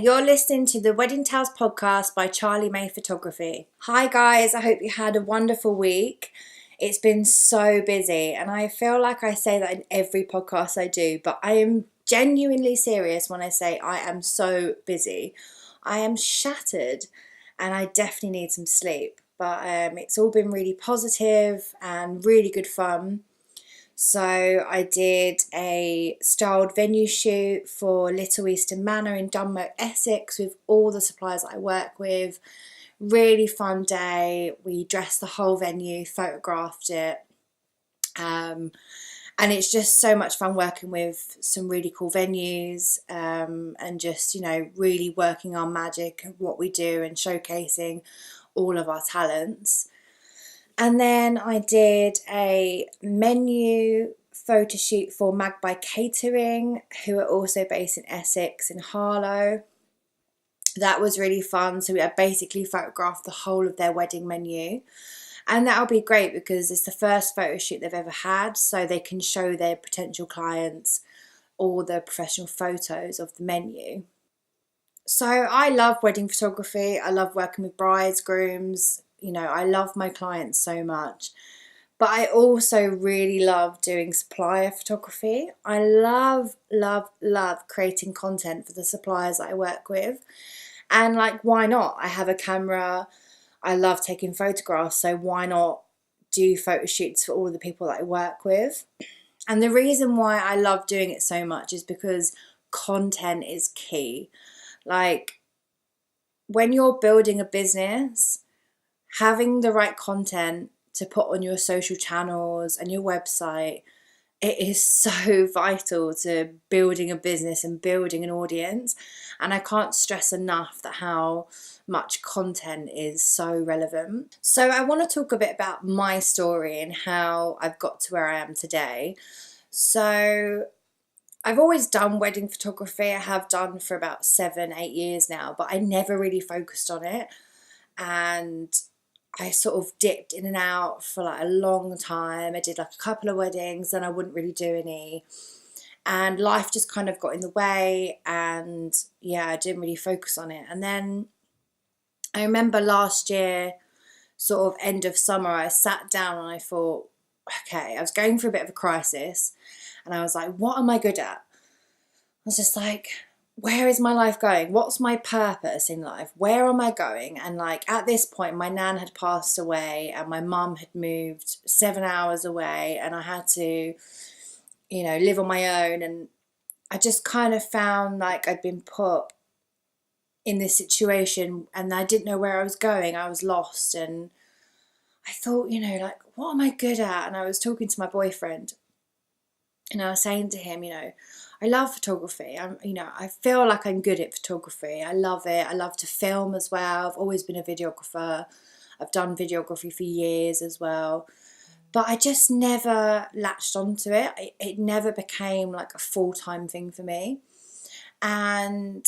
You're listening to the Wedding Tales podcast by Charlie May Photography. Hi guys, I hope you had a wonderful week. It's been so busy and I feel like I say that in every podcast I do, but I am genuinely serious when I say I am so busy. I am shattered and I definitely need some sleep, but it's all been really positive and really good fun. So I did a styled venue shoot for Little Eastern Manor in Dunmow, Essex with all the suppliers that I work with. Really fun day. We dressed the whole venue, photographed it. And it's just so much fun working with some really cool venues and just, really working our magic and what we do and showcasing all of our talents. And then I did a menu photo shoot for Magpie Catering, who are also based in Essex, in Harlow. That was really fun. So I basically photographed the whole of their wedding menu. And that'll be great because it's the first photo shoot they've ever had, so they can show their potential clients all the professional photos of the menu. So I love wedding photography. I love working with brides, grooms. I love my clients so much, but I also really love doing supplier photography. I love creating content for the suppliers that I work with. And why not? I have a camera. I love taking photographs. So why not do photo shoots for all the people that I work with? And the reason why I love doing it so much is because content is key. When you're building a business, having the right content to put on your social channels and your website, it is so vital to building a business and building an audience. And I can't stress enough that how much content is so relevant. So I want to talk a bit about my story and how I've got to where I am today. So I've always done wedding photography. I have done for about 7-8 years now, but I never really focused on it. And I sort of dipped in and out for a long time. I did a couple of weddings, then I wouldn't really do any. And life just kind of got in the way and I didn't really focus on it. And then I remember last year, sort of end of summer, I sat down and I thought, okay, I was going through a bit of a crisis and I was like, what am I good at? I was just like, where is my life going? What's my purpose in life? Where am I going? And at this point, my nan had passed away and my mum had moved 7 hours away and I had to, live on my own. And I just kind of found I'd been put in this situation and I didn't know where I was going. I was lost and I thought, what am I good at? And I was talking to my boyfriend and I was saying to him, I love photography. I feel like I'm good at photography. I love it. I love to film as well. I've always been a videographer. I've done videography for years as well. But I just never latched onto it. It never became a full-time thing for me. And,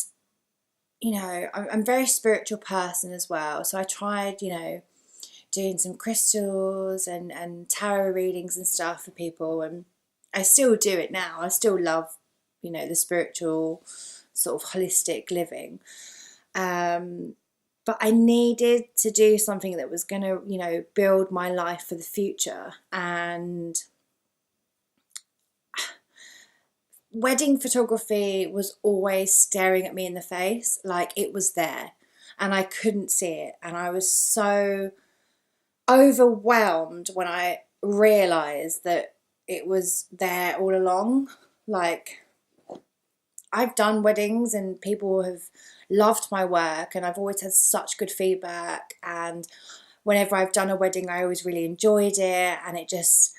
I'm a very spiritual person as well. So I tried, doing some crystals and tarot readings and stuff for people. And I still do it now. I still love the spiritual sort of holistic living. But I needed to do something that was going to, build my life for the future. And wedding photography was always staring at me in the face. It was there and I couldn't see it. And I was so overwhelmed when I realised that it was there all along. I've done weddings and people have loved my work and I've always had such good feedback, and whenever I've done a wedding I always really enjoyed it, and I just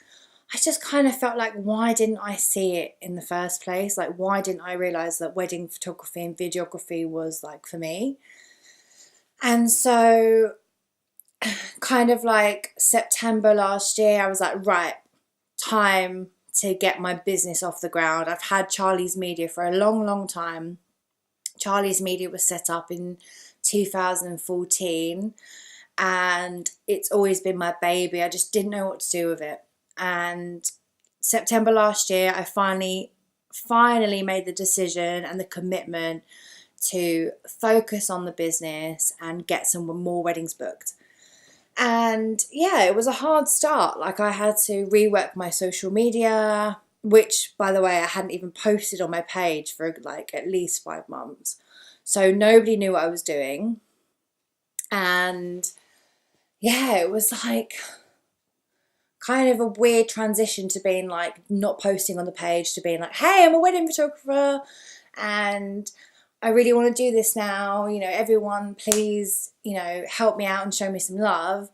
kind of felt why didn't I see it in the first place? Why didn't I realise that wedding photography and videography was for me? And so kind of September last year I was right, time to get my business off the ground. I've had Charlie's Media for a long time. Charlie's Media was set up in 2014 and it's always been my baby. I just didn't know what to do with it. And September last year, I finally made the decision and the commitment to focus on the business and get some more weddings booked. And yeah, it was a hard start. Like, I had to rework my social media, which, by the way, I hadn't even posted on my page for like at least 5 months. So nobody knew what I was doing. And yeah, it was like kind of a weird transition to being like not posting on the page to being like, hey, I'm a wedding photographer and I really want to do this now. You know, everyone, please, you know, help me out and show me some love.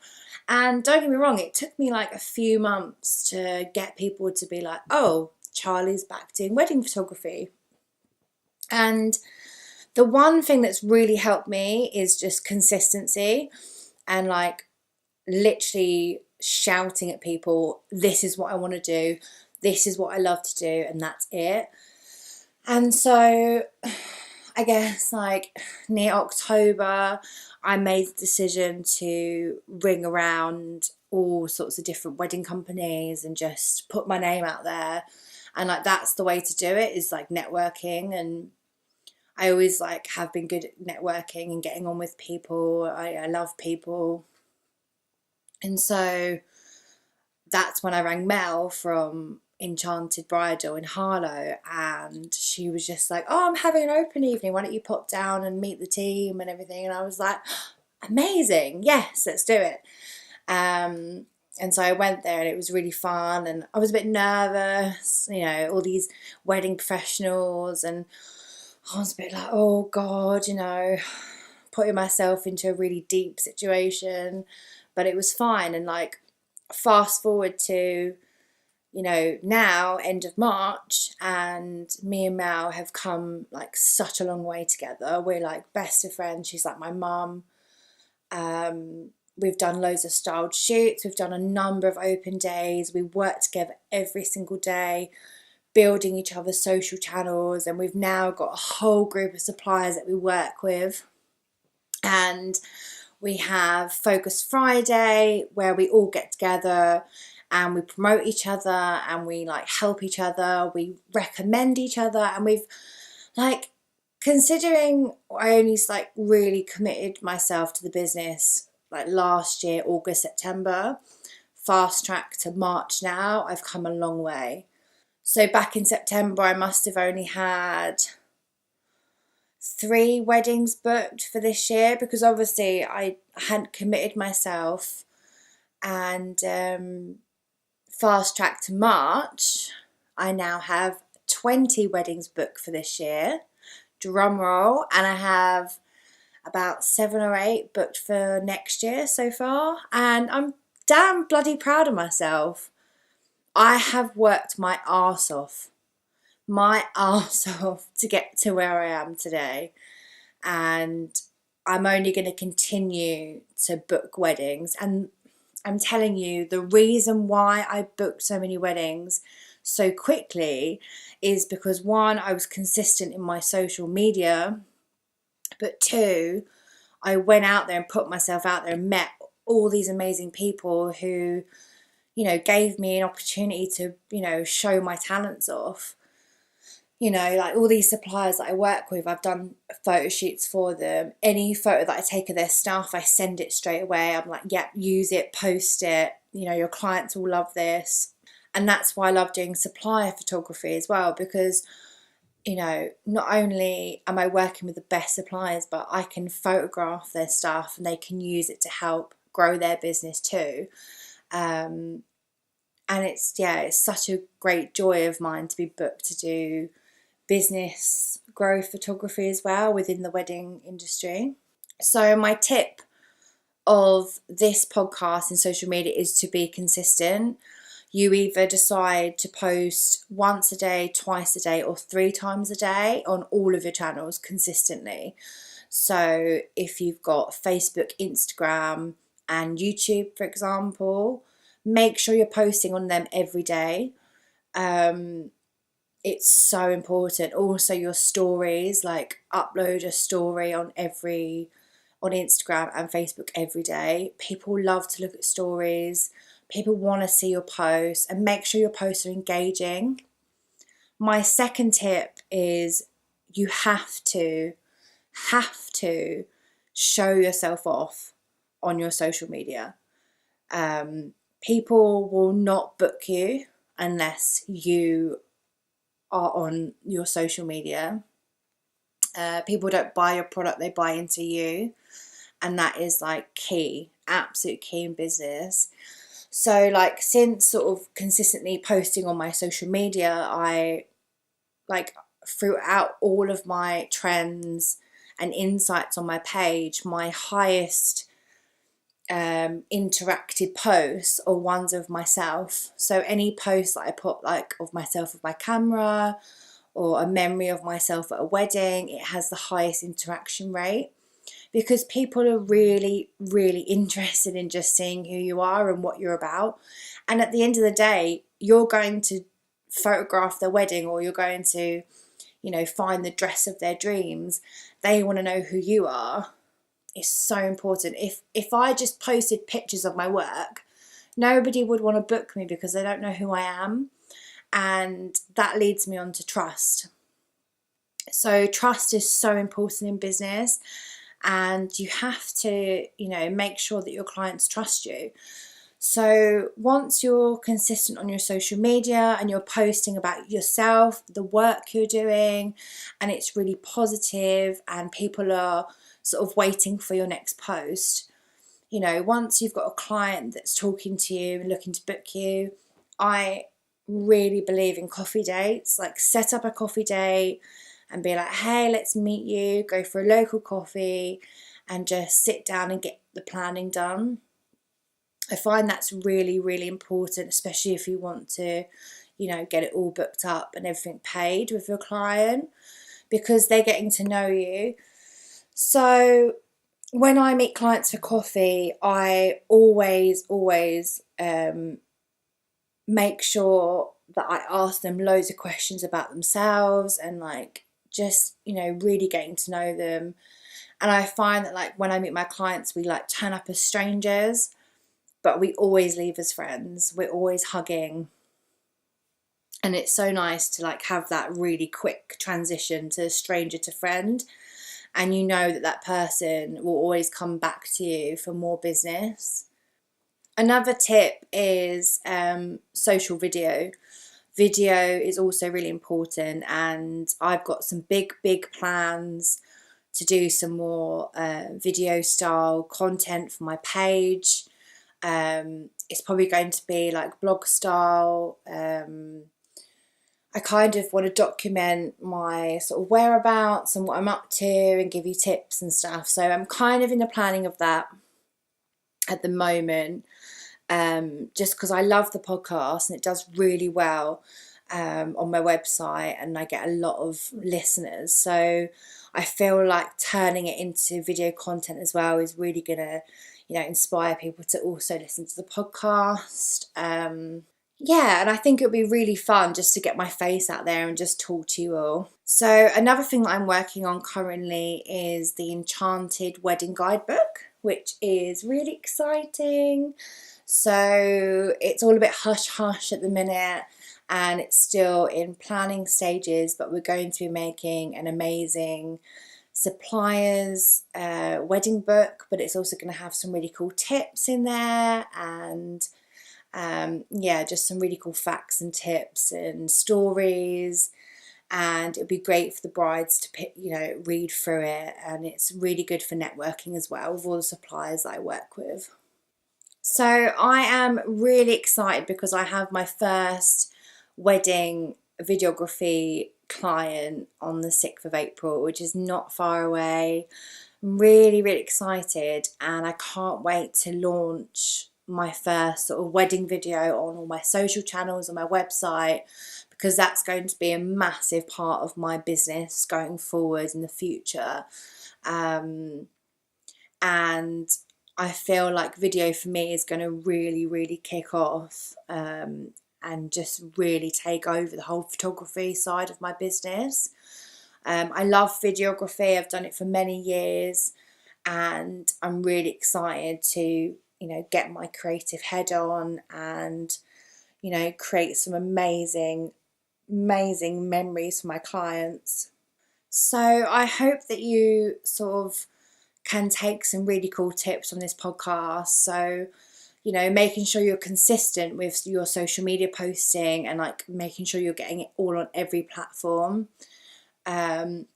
And don't get me wrong, it took me like a few months to get people to be like, oh, Charlie's back doing wedding photography. And the one thing that's really helped me is just consistency and like literally shouting at people, this is what I want to do, this is what I love to do, and that's it. And so I guess like near October, I made the decision to ring around all sorts of different wedding companies and just put my name out there. And like that's the way to do it, is like networking. And I always like have been good at networking and getting on with people. I love people. And so that's when I rang Mel from Enchanted Bridal in Harlow, and she was just like, oh, I'm having an open evening, why don't you pop down and meet the team and everything. And I was like, amazing, yes, let's do it. And so I went there and it was really fun, and I was a bit nervous, you know, all these wedding professionals, and I was a bit like, oh God, you know, putting myself into a really deep situation. But it was fine. And like, fast forward to, you know, now end of March, and me and Mel have come like such a long way together. We're like best of friends. She's like my mum. We've done loads of styled shoots, we've done a number of open days, we work together every single day, building each other's social channels, and we've now got a whole group of suppliers that we work with. And we have Focus Friday, where we all get together and we promote each other and we like help each other, we recommend each other. And we've like, considering I only like really committed myself to the business like last year, August, September, fast track to March now, I've come a long way. So back in September, I must have only had 3 weddings booked for this year, because obviously I hadn't committed myself. And fast track to March, I now have 20 weddings booked for this year, drum roll, and I have about 7 or 8 booked for next year so far, and I'm damn bloody proud of myself. I have worked my arse off to get to where I am today, and I'm only going to continue to book weddings. And I'm telling you, the reason why I booked so many weddings so quickly is because, one, I was consistent in my social media, but 2, I went out there and put myself out there and met all these amazing people who, you know, gave me an opportunity to, you know, show my talents off. You know, like all these suppliers that I work with, I've done photo shoots for them. Any photo that I take of their stuff, I send it straight away. I'm like, yep, use it, post it. You know, your clients will love this. And that's why I love doing supplier photography as well, because, you know, not only am I working with the best suppliers, but I can photograph their stuff and they can use it to help grow their business too. And it's such a great joy of mine to be booked to do business growth photography as well within the wedding industry. So my tip of this podcast and social media is to be consistent. You either decide to post once a day, twice a day, or 3 times a day on all of your channels consistently. So if you've got Facebook, Instagram, and YouTube, for example, make sure you're posting on them every day. It's so important. Also your stories, like upload a story on Instagram and Facebook every day. People love to look at stories. People want to see your posts, and make sure your posts are engaging. My second tip is you have to have to show yourself off on your social media. People will not book you unless you are on your social media. People don't buy your product, they buy into you. And that is like key, absolute key in business. So like since sort of consistently posting on my social media, I like throughout all of my trends and insights on my page, my highest interacted posts are ones of myself. So any posts that I put like of myself with my camera or a memory of myself at a wedding, it has the highest interaction rate, because people are really, really interested in just seeing who you are and what you're about. And at the end of the day, you're going to photograph their wedding, or you're going to, you know, find the dress of their dreams. They want to know who you are. It's so important. If I just posted pictures of my work, nobody would want to book me because they don't know who I am. And that leads me on to trust. So trust is so important in business, and you have to, you know, make sure that your clients trust you. So once you're consistent on your social media and you're posting about yourself, the work you're doing, and it's really positive and people are sort of waiting for your next post, you know, once you've got a client that's talking to you and looking to book you, I really believe in coffee dates. Like set up a coffee date and be like, hey, let's meet you, go for a local coffee and just sit down and get the planning done. I find that's really, really important, especially if you want to, you know, get it all booked up and everything paid with your client, because they're getting to know you. So when I meet clients for coffee, I always make sure that I ask them loads of questions about themselves and like just, you know, really getting to know them. And I find that like when I meet my clients, we like turn up as strangers, but we always leave as friends. We're always hugging. And it's so nice to like have that really quick transition to stranger to friend. And you know that that person will always come back to you for more business. Another tip is social video. Video is also really important, and I've got some big plans to do some more video style content for my page. It's probably going to be like blog style. I kind of want to document my sort of whereabouts and what I'm up to and give you tips and stuff. So I'm kind of in the planning of that at the moment, just because I love the podcast and it does really well on my website and I get a lot of listeners. So I feel like turning it into video content as well is really going to, you know, inspire people to also listen to the podcast. Yeah, and I think it would be really fun just to get my face out there and just talk to you all. So another thing that I'm working on currently is the Enchanted Wedding Guidebook, which is really exciting. So it's all a bit hush-hush at the minute and it's still in planning stages, but we're going to be making an amazing suppliers wedding book, but it's also going to have some really cool tips in there and yeah, just some really cool facts and tips and stories, and it'd be great for the brides to pick, you know, read through it, and it's really good for networking as well with all the suppliers that I work with. So I am really excited because I have my first wedding videography client on the 6th of April, which is not far away. I'm really, really excited, and I can't wait to launch my first sort of wedding video on all my social channels and my website, because that's going to be a massive part of my business going forward in the future. And I feel like video for me is going to really, really kick off and just really take over the whole photography side of my business. I love videography. I've done it for many years, and I'm really excited to, you know, get my creative head on and, you know, create some amazing memories for my clients. So I hope that you sort of can take some really cool tips from this podcast. So, you know, making sure you're consistent with your social media posting and like making sure you're getting it all on every platform.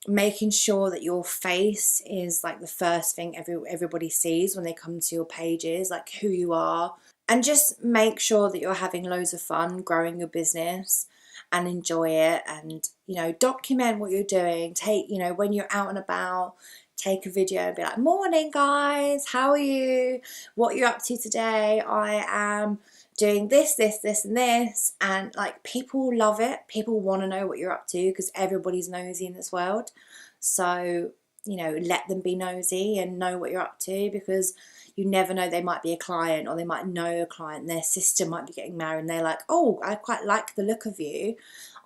Making sure that your face is like the first thing everybody sees when they come to your pages, like who you are, and just make sure that you're having loads of fun growing your business and enjoy it, and you know, document what you're doing. Take, you know, when you're out and about, take a video and be like, morning guys, how are you, what you're up to today? I am doing this, this and this. And like, people love it. People want to know what you're up to because everybody's nosy in this world. So, you know, let them be nosy and know what you're up to, because you never know, they might be a client, or they might know a client, their sister might be getting married and they're like, oh, I quite like the look of you,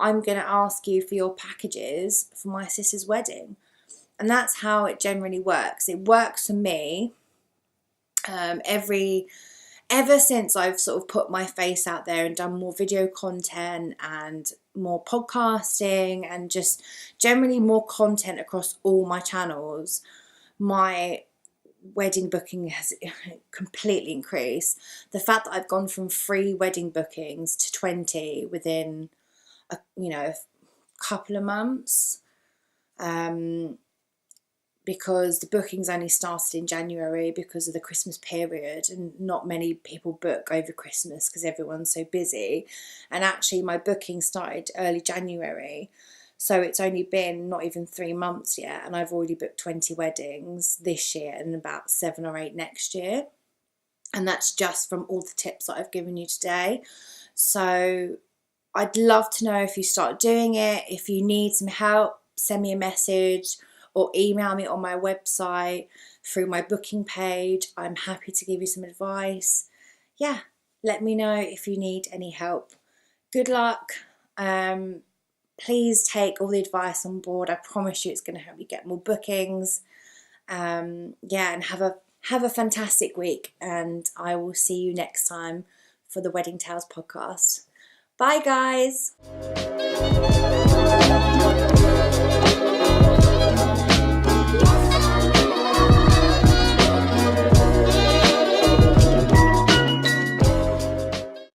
I'm going to ask you for your packages for my sister's wedding. And that's how it generally works. It works for me. Ever since I've sort of put my face out there and done more video content and more podcasting and just generally more content across all my channels, my wedding booking has completely increased. The fact that I've gone from 3 wedding bookings to 20 within a couple of months, because the bookings only started in January because of the Christmas period, and not many people book over Christmas because everyone's so busy. And actually my booking started early January, so it's only been not even 3 months yet, and I've already booked 20 weddings this year and about 7 or 8 next year. And that's just from all the tips that I've given you today. So I'd love to know if you start doing it. If you need some help, send me a message or email me on my website through my booking page. I'm happy to give you some advice. Yeah, let me know if you need any help. Good luck. Please take all the advice on board. I promise you it's going to help you get more bookings. And have a fantastic week, and I will see you next time for the Wedding Tales podcast. Bye guys.